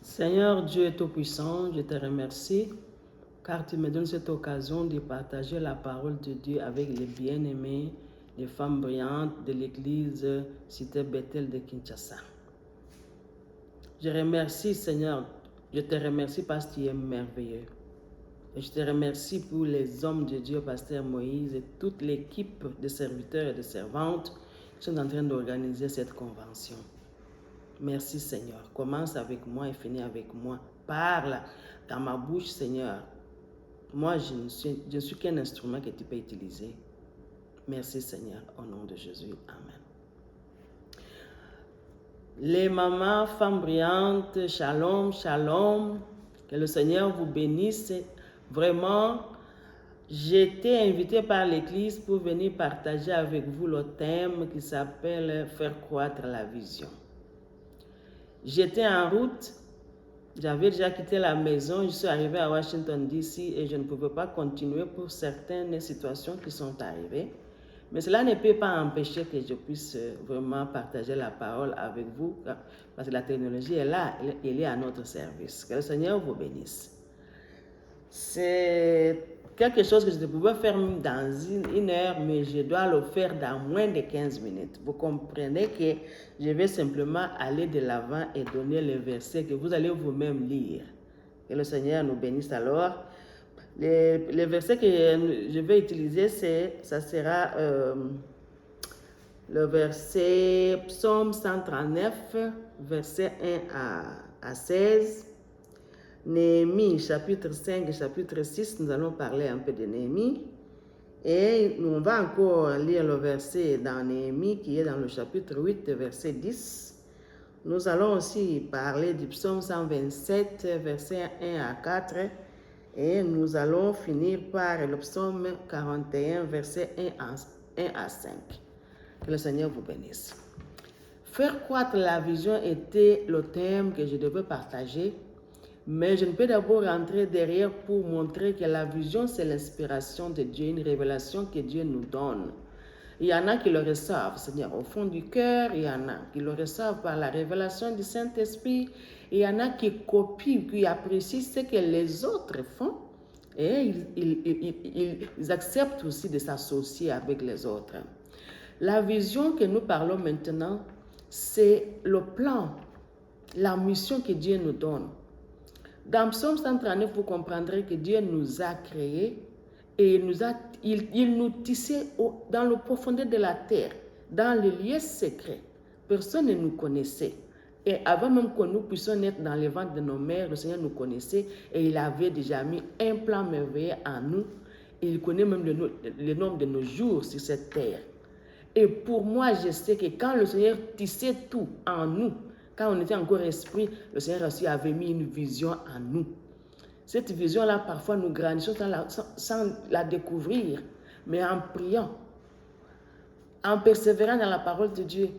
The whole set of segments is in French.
Seigneur Dieu Tout-Puissant, je te remercie car tu me donnes cette occasion de partager la parole de Dieu avec les bien-aimés, les femmes brillantes de l'église Cité Bethel de Kinshasa. Je remercie Seigneur, je te remercie parce que tu es merveilleux. Et je te remercie pour les hommes de Dieu, Pasteur Moïse et toute l'équipe de serviteurs et de servantes qui sont en train d'organiser cette convention. Merci Seigneur. Commence avec moi et finis avec moi. Parle dans ma bouche, Seigneur. Moi, je ne suis qu'un instrument que tu peux utiliser. Merci Seigneur, au nom de Jésus. Amen. Les mamans, femmes brillantes, shalom, shalom. Que le Seigneur vous bénisse. Vraiment, j'ai été invitée par l'Église pour venir partager avec vous le thème qui s'appelle « Faire croître la vision ». J'étais en route, j'avais déjà quitté la maison, je suis arrivée à Washington DC et je ne pouvais pas continuer pour certaines situations qui sont arrivées. Mais cela ne peut pas empêcher que je puisse vraiment partager la parole avec vous parce que la technologie est là, elle est à notre service. Que le Seigneur vous bénisse. C'est quelque chose que je ne pouvais faire dans une heure, mais je dois le faire dans moins de 15 minutes. Vous comprenez que je vais simplement aller de l'avant et donner les versets que vous allez vous-même lire. Que le Seigneur nous bénisse alors. Les versets que je vais utiliser, ça sera le verset Psaume 139, verset 1 à 16. Néhémie, chapitre 5 et chapitre 6, nous allons parler un peu de Néhémie. Et on va encore lire le verset dans Néhémie qui est dans le chapitre 8, verset 10. Nous allons aussi parler du psaume 127, verset 1 à 4. Et nous allons finir par le psaume 41, verset 1 à 5. Que le Seigneur vous bénisse. Faire croître la vision était le thème que je devais partager. Mais je ne peux d'abord rentrer derrière pour montrer que la vision, c'est l'inspiration de Dieu, une révélation que Dieu nous donne. Il y en a qui le reçoivent, Seigneur, au fond du cœur. Il y en a qui le reçoivent par la révélation du Saint-Esprit. Il y en a qui copient, qui apprécient ce que les autres font. Et ils acceptent aussi de s'associer avec les autres. La vision que nous parlons maintenant, c'est le plan, la mission que Dieu nous donne. Dans Psaume 139, vous comprendrez que Dieu nous a créés et il nous tissait dans le profondeur de la terre, dans les lieux secrets. Personne ne nous connaissait. Et avant même que nous puissions naître dans les ventres de nos mères, le Seigneur nous connaissait et il avait déjà mis un plan merveilleux en nous. Et il connaît même le nombre de nos jours sur cette terre. Et pour moi, je sais que quand le Seigneur tissait tout en nous, quand on était encore esprit, le Seigneur aussi avait mis une vision en nous. Cette vision-là, parfois, nous grandissons sans la découvrir, mais en priant, en persévérant dans la parole de Dieu,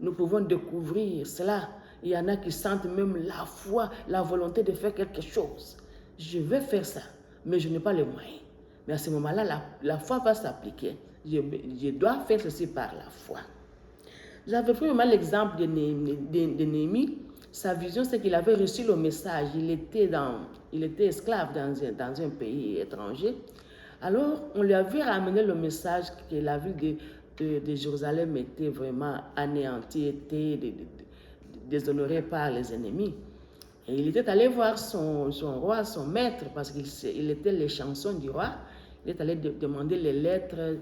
nous pouvons découvrir cela. Il y en a qui sentent même la foi, la volonté de faire quelque chose. Je vais faire ça, mais je n'ai pas les moyens. Mais à ce moment-là, la foi va s'appliquer. Je dois faire ceci par la foi. J'avais pris vraiment l'exemple de Néhémie. Sa vision, c'est qu'il avait reçu le message. Il était esclave dans un pays étranger. Alors, on lui avait ramené le message que la ville de Jérusalem était vraiment anéantie, était déshonorée par les ennemis. Et il était allé voir son roi, son maître, parce qu'il était les chansons du roi. Il est allé demander les lettres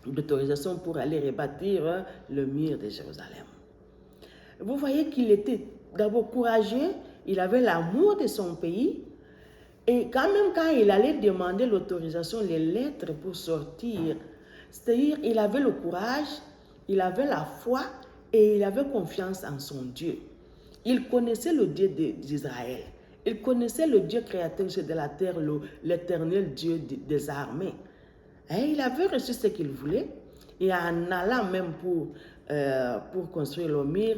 d'autorisation pour aller rebâtir le mur de Jérusalem. Vous voyez qu'il était d'abord courageux, il avait l'amour de son pays, et quand il allait demander l'autorisation, les lettres pour sortir, c'est-à-dire il avait le courage, il avait la foi et il avait confiance en son Dieu. Il connaissait le Dieu d'Israël, il connaissait le Dieu créateur de la terre, l'éternel Dieu des armées. Et il avait reçu ce qu'il voulait. Et en allant même pour construire le mur,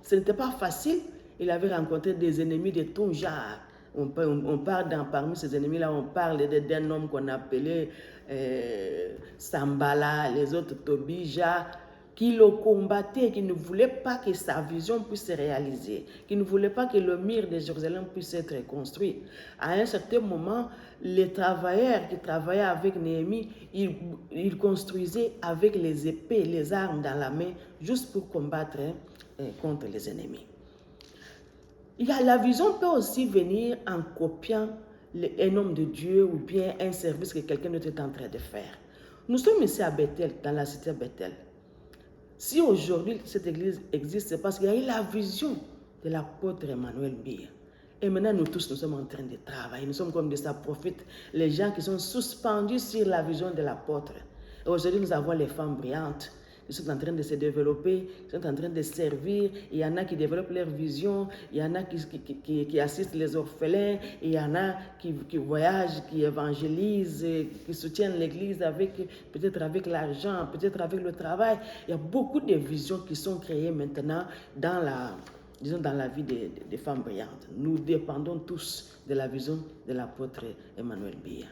ce n'était pas facile. Il avait rencontré des ennemis de tout genre. On parle parmi ces ennemis-là, on parle d'un homme qu'on appelait Sambala, les autres Tobija. qui le combattait, qui ne voulait pas que sa vision puisse se réaliser, qui ne voulait pas que le mur de Jérusalem puisse être construit. À un certain moment, les travailleurs qui travaillaient avec Néhémie, ils construisaient avec les épées, les armes dans la main, juste pour combattre contre les ennemis. La vision peut aussi venir en copiant un homme de Dieu ou bien un service que quelqu'un d'autre est en train de faire. Nous sommes ici à Bethel, dans la cité Bethel. Si aujourd'hui cette église existe, c'est parce qu'il y a eu la vision de l'apôtre Emmanuel Mbia. Et maintenant, nous tous, nous sommes en train de travailler. Nous sommes comme des prophètes, les gens qui sont suspendus sur la vision de l'apôtre. Et aujourd'hui, nous avons les femmes brillantes. Ils sont en train de se développer, ils sont en train de servir. Il y en a qui développent leur vision, il y en a qui assistent les orphelins, il y en a qui voyagent, qui évangélisent, qui soutiennent l'église peut-être avec l'argent, peut-être avec le travail. Il y a beaucoup de visions qui sont créées maintenant dans la vie des femmes brillantes. Nous dépendons tous de la vision de l'apôtre Emmanuel Mbia.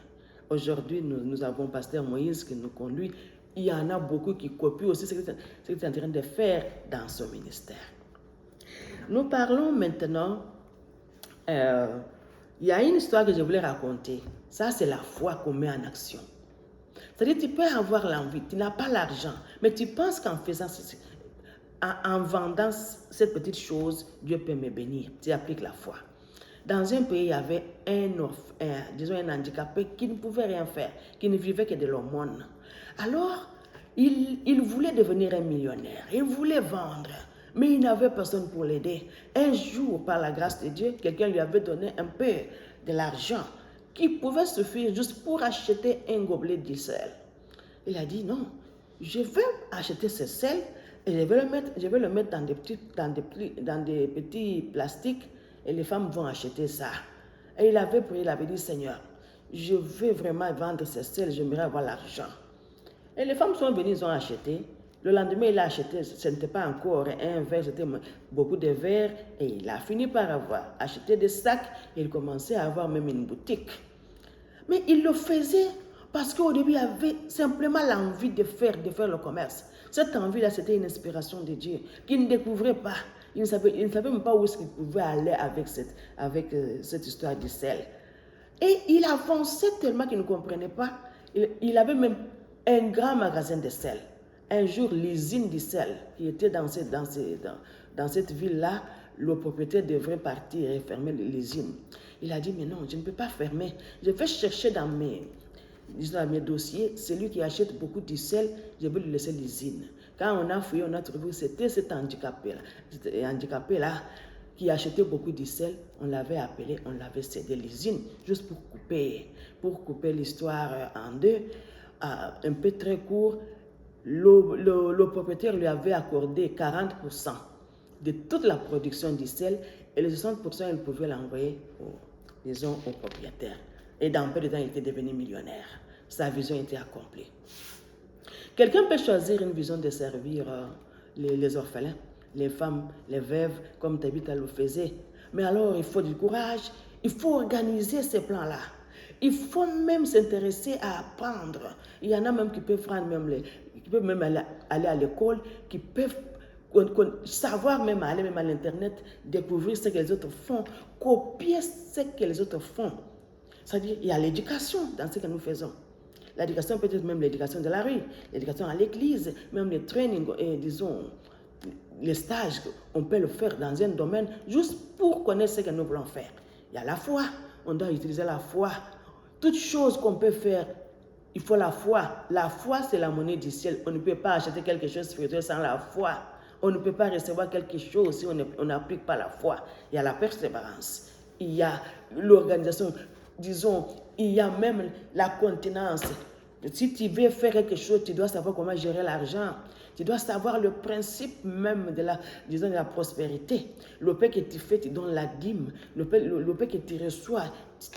Aujourd'hui, nous avons Pasteur Moïse qui nous conduit. Il y en a beaucoup qui copient aussi ce qu'il est en train de faire dans son ministère. Nous parlons maintenant, il y a une histoire que je voulais raconter. Ça, c'est la foi qu'on met en action. C'est-à-dire, tu peux avoir l'envie, tu n'as pas l'argent, mais tu penses qu'en faisant ceci, en vendant cette petite chose, Dieu peut me bénir. Tu appliques la foi. Dans un pays, il y avait un handicapé qui ne pouvait rien faire, qui ne vivait que de l'aumône. Alors, il voulait devenir un millionnaire, il voulait vendre, mais il n'avait personne pour l'aider. Un jour, par la grâce de Dieu, quelqu'un lui avait donné un peu de l'argent qui pouvait suffire juste pour acheter un gobelet de sel. Il a dit non, je vais acheter ce sel et je vais le mettre dans des petits plastiques et les femmes vont acheter ça. Et il avait prié, il avait dit Seigneur, je veux vraiment vendre ce sel, j'aimerais avoir l'argent. Et les femmes sont venues, ils ont acheté. Le lendemain, il a acheté, ce n'était pas encore un verre, c'était beaucoup de verres. Et il a fini par avoir acheté des sacs. Et il commençait à avoir même une boutique. Mais il le faisait parce qu'au début, il avait simplement l'envie de faire le commerce. Cette envie-là, c'était une inspiration de Dieu qu'il ne découvrait pas. Il ne savait même pas où est-ce qu'il pouvait aller avec cette histoire du sel. Et il avançait tellement qu'il ne comprenait pas. Il avait même un grand magasin de sel. Un jour, l'usine du sel qui était dans cette ville-là, le propriétaire devrait partir et fermer l'usine. Il a dit, mais non, je ne peux pas fermer. Je vais chercher dans mes dossiers celui qui achète beaucoup de sel, je vais lui laisser l'usine. Quand on a fouillé, on a trouvé que c'était cet handicapé-là qui achetait beaucoup de sel. On l'avait appelé, on l'avait cédé l'usine, juste pour couper l'histoire en deux. Un peu très court, le propriétaire lui avait accordé 40% de toute la production du sel et les 60% il pouvait l'envoyer au propriétaire. Et dans peu de temps, il était devenu millionnaire. Sa vision était accomplie. Quelqu'un peut choisir une vision de servir les orphelins, les femmes, les veuves, comme Tabitha le faisait. Mais alors, il faut du courage, il faut organiser ces plans-là. Il faut même s'intéresser à apprendre. Il y en a même qui peuvent aller à l'école, qui peuvent savoir même aller à l'internet, découvrir ce que les autres font, copier ce que les autres font. C'est-à-dire, il y a l'éducation dans ce que nous faisons. L'éducation peut être même l'éducation de la rue, l'éducation à l'église, même les trainings, les stages, on peut le faire dans un domaine juste pour connaître ce que nous voulons faire. Il y a la foi, on doit utiliser la foi. Toute chose qu'on peut faire, il faut la foi. La foi, c'est la monnaie du ciel. On ne peut pas acheter quelque chose spirituel sans la foi. On ne peut pas recevoir quelque chose si on n'applique pas la foi. Il y a la persévérance. Il y a l'organisation. Disons, il y a même la continence. Si tu veux faire quelque chose, tu dois savoir comment gérer l'argent. Tu dois savoir le principe même de la prospérité. Le pain que tu fais, tu donnes la dîme. Le pain que tu reçois,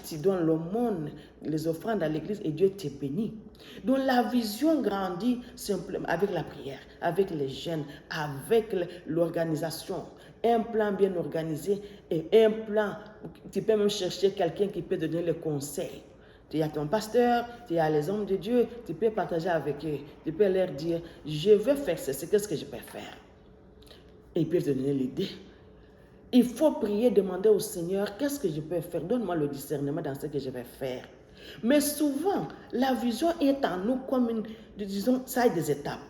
tu donnes l'aumône, les offrandes à l'église et Dieu te bénit. Donc la vision grandit simplement avec la prière, avec les jeûnes, avec l'organisation. Un plan bien organisé et un plan, tu peux même chercher quelqu'un qui peut donner le conseil. Tu as ton pasteur, tu as les hommes de Dieu, tu peux partager avec eux, tu peux leur dire, je veux faire ceci, qu'est-ce que je peux faire? Et ils peuvent te donner l'idée. Il faut prier, demander au Seigneur, qu'est-ce que je peux faire? Donne-moi le discernement dans ce que je vais faire. Mais souvent, la vision est en nous comme une, disons, ça a des étapes.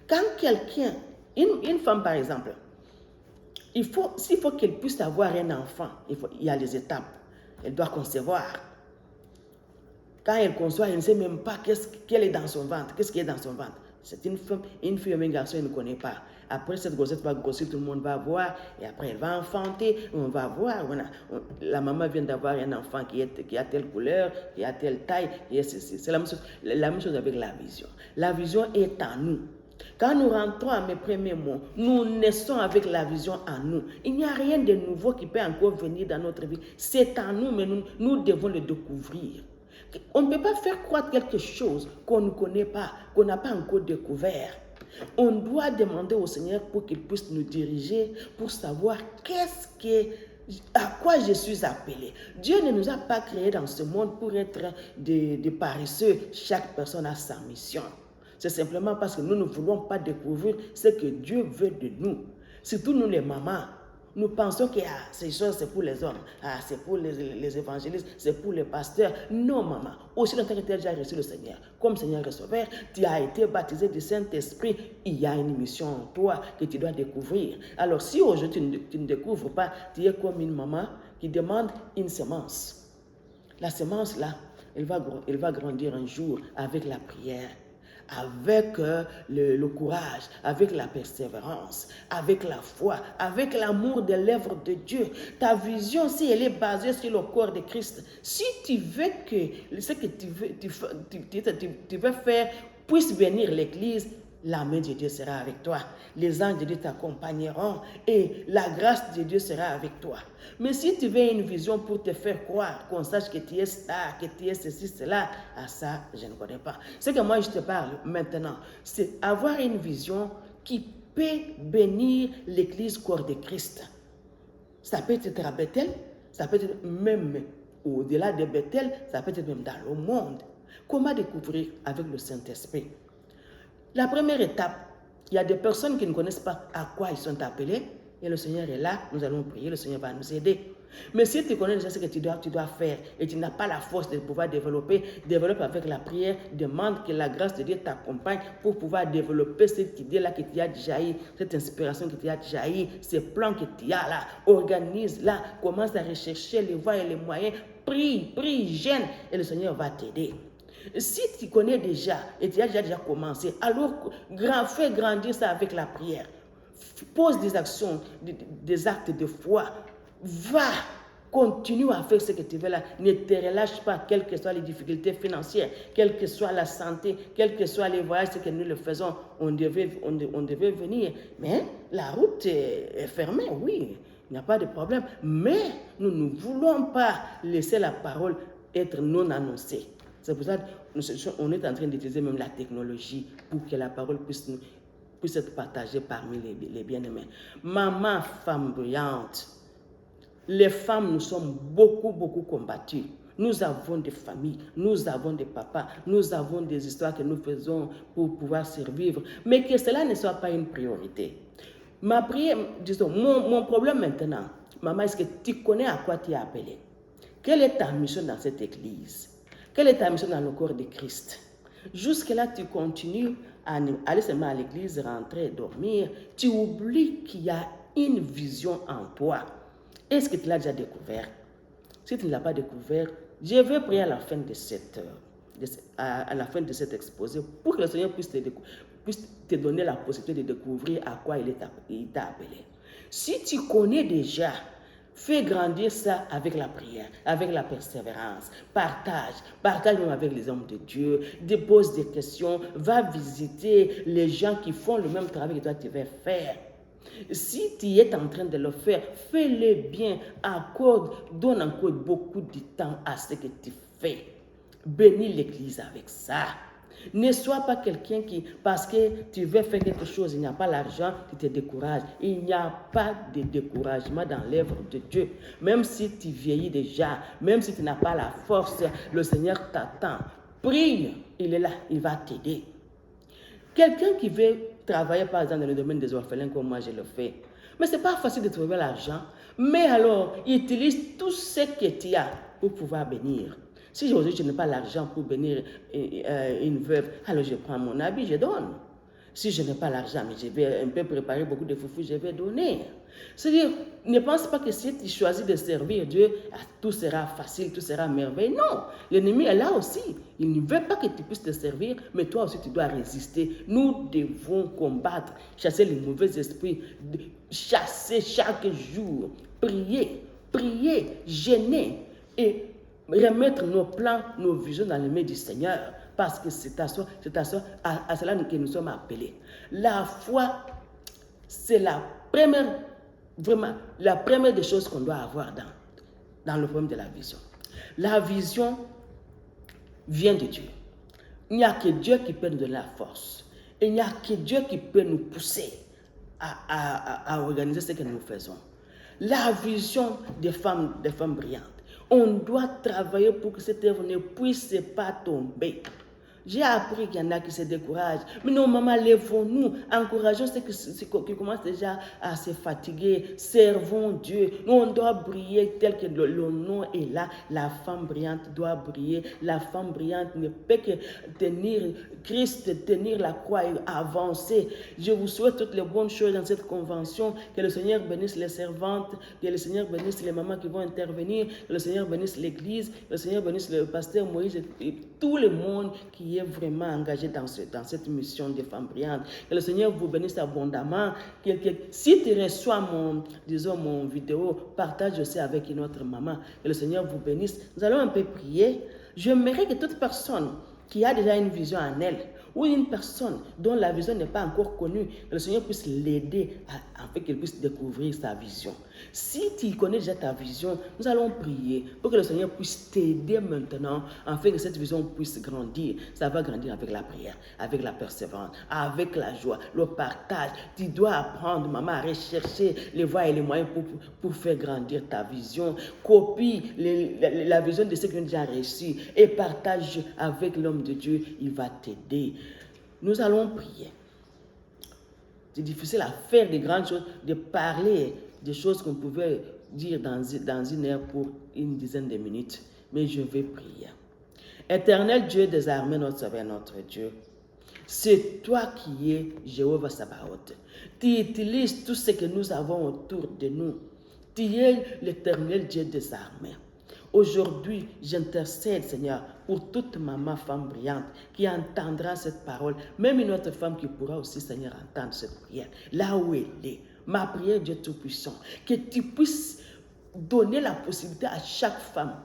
Quand quelqu'un, une femme par exemple, s'il faut qu'elle puisse avoir un enfant, il y a les étapes. Elle doit concevoir. Quand elle conçoit, elle ne sait même pas qu'elle est dans son ventre, qu'est-ce qui est dans son ventre. C'est une fille ou un garçon, elle ne connaît pas. Après, cette grossesse va grossir, tout le monde va voir, et après, elle va enfanter, on va voir. La maman vient d'avoir un enfant qui a telle couleur, qui a telle taille, c'est la même chose avec la vision. La vision est en nous. Quand nous rentrons à mes premiers mots, nous naissons avec la vision en nous. Il n'y a rien de nouveau qui peut encore venir dans notre vie. C'est en nous, mais nous devons le découvrir. On ne peut pas faire croire quelque chose qu'on ne connaît pas, qu'on n'a pas encore découvert. On doit demander au Seigneur pour qu'il puisse nous diriger, pour savoir à quoi je suis appelé. Dieu ne nous a pas créés dans ce monde pour être des paresseux. Chaque personne a sa mission. C'est simplement parce que nous ne voulons pas découvrir ce que Dieu veut de nous. Surtout nous les mamans. Nous pensons que ces choses, c'est pour les hommes, c'est pour les évangélistes, c'est pour les pasteurs. Non, maman. Aussi longtemps que tu as déjà reçu le Seigneur, comme Seigneur receveur, tu as été baptisé du Saint-Esprit. Il y a une mission en toi que tu dois découvrir. Alors, si aujourd'hui tu ne découvres pas, tu es comme une maman qui demande une semence. La semence, là, elle va grandir un jour avec la prière, avec le courage, avec la persévérance, avec la foi, avec l'amour des lèvres de Dieu. Ta vision, si elle est basée sur le corps de Christ, si tu veux que ce que tu veux faire puisse venir l'église, la main de Dieu sera avec toi. Les anges de Dieu t'accompagneront et la grâce de Dieu sera avec toi. Mais si tu veux une vision pour te faire croire, qu'on sache que tu es star, que tu es ceci, cela, ça, je ne connais pas. Ce que moi je te parle maintenant, c'est avoir une vision qui peut bénir l'église corps de Christ. Ça peut être à Bethel, ça peut être même au-delà de Bethel, ça peut être même dans le monde. Comment découvrir avec le Saint-Esprit? La première étape, il y a des personnes qui ne connaissent pas à quoi ils sont appelés et le Seigneur est là, nous allons prier, le Seigneur va nous aider. Mais si tu connais déjà ce que tu dois faire et tu n'as pas la force de pouvoir développer, développe avec la prière, demande que la grâce de Dieu t'accompagne pour pouvoir développer cette idée-là que tu as déjà eue, cette inspiration que tu as déjà eue, ces plans que tu as là, organise-la, commence à rechercher les voies et les moyens, prie, gêne et le Seigneur va t'aider. Si tu connais déjà et tu as déjà commencé, alors fais grandir ça avec la prière. Pose des actions, des actes de foi. Va, continue à faire ce que tu veux là. Ne te relâche pas, quelles que soient les difficultés financières, quelle que soit la santé, quels que soient les voyages que nous le faisons. On devait venir. Mais la route est fermée, oui, il n'y a pas de problème. Mais nous ne voulons pas laisser la parole être non annoncée. C'est pour ça qu'on est en train d'utiliser même la technologie pour que la parole puisse être partagée parmi les bien-aimés. Maman, femme brillante, les femmes, nous sommes beaucoup combattues. Nous avons des familles, nous avons des papas, nous avons des histoires que nous faisons pour pouvoir survivre. Mais que cela ne soit pas une priorité. Ma prière, disons, mon problème maintenant, maman, est-ce que tu connais à quoi tu es appelée? Quelle est ta mission dans cette église? Quelle est ta mission dans le corps de Christ? Jusque-là, tu continues à aller seulement à l'église, rentrer, dormir. Tu oublies qu'il y a une vision en toi. Est-ce que tu l'as déjà découvert? Si tu ne l'as pas découvert, je vais prier à la fin de cet exposé pour que le Seigneur puisse te donner la possibilité de découvrir à quoi il t'a appelé. Si tu connais déjà, fais grandir ça avec la prière, avec la persévérance. Partage même avec les hommes de Dieu. Dépose des questions. Va visiter les gens qui font le même travail que toi tu veux faire. Si tu es en train de le faire, fais-le bien. Donne encore beaucoup de temps à ce que tu fais. Bénis l'église avec ça. Ne sois pas quelqu'un qui, parce que tu veux faire quelque chose, il n'y a pas l'argent, tu te décourages. Il n'y a pas de découragement dans l'œuvre de Dieu. Même si tu vieillis déjà, même si tu n'as pas la force, le Seigneur t'attend. Prie, il est là, il va t'aider. Quelqu'un qui veut travailler par exemple dans le domaine des orphelins comme moi je le fais, mais ce n'est pas facile de trouver l'argent. Mais alors, utilise tout ce que tu as pour pouvoir bénir. Si aujourd'hui je n'ai pas l'argent pour bénir une veuve, alors je prends mon habit, je donne. Si je n'ai pas l'argent, mais je vais un peu préparer beaucoup de foufou, je vais donner. C'est-à-dire, ne pense pas que si tu choisis de servir Dieu, tout sera facile, tout sera merveilleux. Non, l'ennemi est là aussi. Il ne veut pas que tu puisses te servir, mais toi aussi tu dois résister. Nous devons combattre, chasser les mauvais esprits, chasser chaque jour, prier, gêner et remettre nos plans, nos visions dans les mains du Seigneur. Parce que c'est à cela que nous sommes appelés. La foi, c'est la première des choses qu'on doit avoir dans le problème de la vision. La vision vient de Dieu. Il n'y a que Dieu qui peut nous donner la force. Il n'y a que Dieu qui peut nous pousser à organiser ce que nous faisons. La vision des femmes brillantes. On doit travailler pour que cette œuvre ne puisse pas tomber. J'ai appris qu'il y en a qui se découragent. Mais non, maman, lèvons-nous, encourageons ceux qui commencent déjà à se fatiguer. Servons Dieu. Nous, on doit briller tel que le nom est là. La femme brillante doit briller. La femme brillante ne peut que tenir Christ, tenir la croix et avancer. Je vous souhaite toutes les bonnes choses dans cette convention. Que le Seigneur bénisse les servantes. Que le Seigneur bénisse les mamans qui vont intervenir. Que le Seigneur bénisse l'Église. Que le Seigneur bénisse le pasteur Moïse et tout le monde qui est vraiment engagé dans cette mission des femmes brillantes. Que le Seigneur vous bénisse abondamment. Si tu reçois mon vidéo, partage aussi avec une autre maman. Que le Seigneur vous bénisse. Nous allons un peu prier. J'aimerais que toute personne qui a déjà une vision en elle, ou une personne dont la vision n'est pas encore connue, que le Seigneur puisse l'aider afin qu'elle puisse découvrir sa vision. Si tu connais déjà ta vision, nous allons prier pour que le Seigneur puisse t'aider maintenant afin que cette vision puisse grandir. Ça va grandir avec la prière, avec la persévérance, avec la joie, le partage. Tu dois apprendre, maman, à rechercher les voies et les moyens pour faire grandir ta vision. Copie la vision de ceux qui ont déjà réussi et partage avec l'homme de Dieu. Il va t'aider. Nous allons prier. C'est difficile à faire de grandes choses, de parler des choses qu'on pouvait dire dans une heure pour une dizaine de minutes. Mais je vais prier. Éternel Dieu des armées, notre Sauveur, notre Dieu, c'est toi qui es Jéhovah Sabaoth. Tu utilises tout ce que nous avons autour de nous. Tu es l'éternel Dieu des armées. Aujourd'hui, j'intercède, Seigneur, pour toute maman, femme brillante qui entendra cette parole, même une autre femme qui pourra aussi, Seigneur, entendre cette prière, là où elle est. Ma prière, Dieu Tout-Puissant, que tu puisses donner la possibilité à chaque femme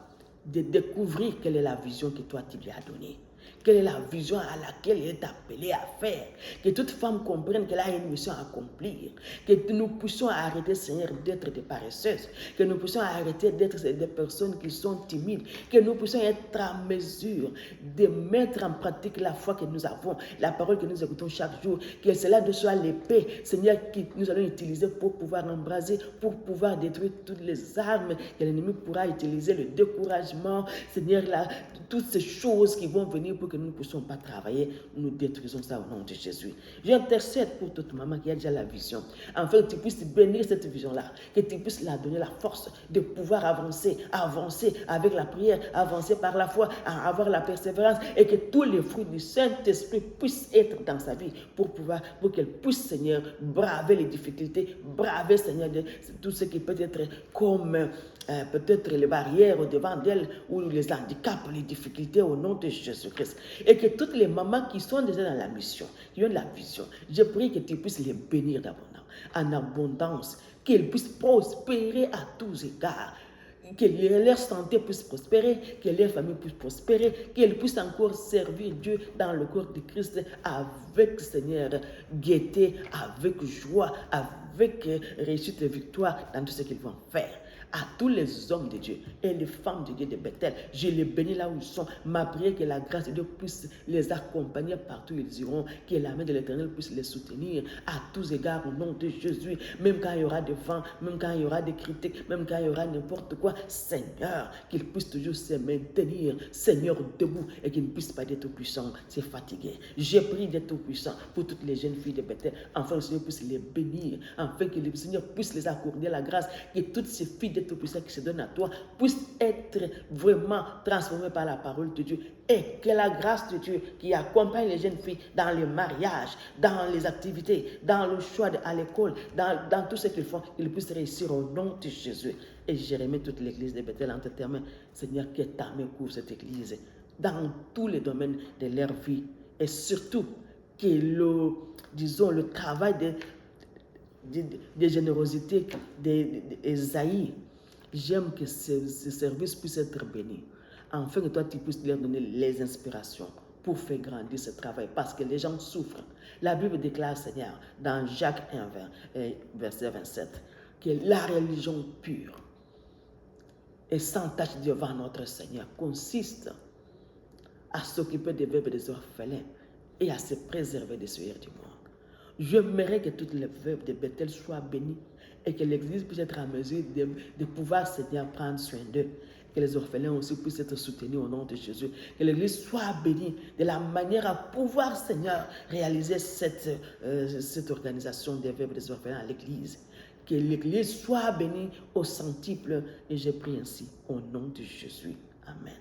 de découvrir quelle est la vision que toi, tu lui as donnée. Quelle est la vision à laquelle elle est appelée à faire. Que toute femme comprenne qu'elle a une mission à accomplir. Que nous puissions arrêter, Seigneur, d'être des paresseuses. Que nous puissions arrêter d'être des personnes qui sont timides. Que nous puissions être en mesure de mettre en pratique la foi que nous avons. La parole que nous écoutons chaque jour. Que cela ne soit l'épée, Seigneur, que nous allons utiliser pour pouvoir embraser, pour pouvoir détruire toutes les armes que l'ennemi pourra utiliser, le découragement, Seigneur, toutes ces choses qui vont venir pour que nous ne puissions pas travailler, nous détruisons ça au nom de Jésus. J'intercède pour toute maman qui a déjà la vision, afin que tu puisses bénir cette vision-là, que tu puisses la donner la force de pouvoir avancer avec la prière, avancer par la foi, avoir la persévérance, et que tous les fruits du Saint-Esprit puissent être dans sa vie pour qu'elle puisse, Seigneur, braver les difficultés, braver, Seigneur, tout ce qui peut être comme peut-être les barrières au devant d'elle, ou les handicaps, les difficultés au nom de Jésus-Christ. Et que toutes les mamans qui sont déjà dans la mission, qui ont la vision, je prie que tu puisses les bénir en abondance, qu'elles puissent prospérer à tous égards, que leur santé puisse prospérer, que leur famille puisse prospérer, qu'elles puissent encore servir Dieu dans le corps de Christ avec, Seigneur, gaieté, avec joie, avec réussite et victoire dans tout ce qu'ils vont faire. À tous les hommes de Dieu et les femmes de Dieu de Bethel, je les bénis là où ils sont. Ma prière que la grâce de Dieu puisse les accompagner partout où ils iront, que la main de l'Éternel puisse les soutenir à tous égards au nom de Jésus. Même quand il y aura des vents, même quand il y aura des critiques, même quand il y aura n'importe quoi, Seigneur, qu'ils puissent toujours se maintenir, Seigneur, debout et qu'ils ne puissent pas être puissants, c'est fatigué. J'ai prié d'être puissant pour toutes les jeunes filles de Bethel, afin que le Seigneur puisse les bénir, afin que le Seigneur puisse les accorder la grâce, que toutes ces filles de Tout-Puissant qui se donnent à toi puissent être vraiment transformées par la parole de Dieu, et que la grâce de Dieu qui accompagne les jeunes filles dans le mariage, dans les activités, dans le choix à l'école, dans tout ce qu'ils font, qu'ils puissent réussir au nom de Jésus. Et je remets toute l'église de Bethel entre tes mains, Seigneur, que ta main couvre cette église dans tous les domaines de leur vie, et surtout que le travail de générosité d'Esaïe, j'aime que ce service puisse être béni, afin que toi tu puisses leur donner les inspirations pour faire grandir ce travail, parce que les gens souffrent. La Bible déclare, Seigneur, dans Jacques 1, verset 27, que la religion pure et sans tache devant notre Seigneur consiste à s'occuper des veuves et des orphelins et à se préserver des souillures du monde. J'aimerais que toutes les veuves de Bethel soient bénies et que l'Église puisse être en mesure de pouvoir, Seigneur, prendre soin d'eux. Que les orphelins aussi puissent être soutenus au nom de Jésus. Que l'Église soit bénie de la manière à pouvoir, Seigneur, réaliser cette organisation des veuves et des orphelins à l'Église. Que l'Église soit bénie au centuple. Et je prie ainsi au nom de Jésus. Amen.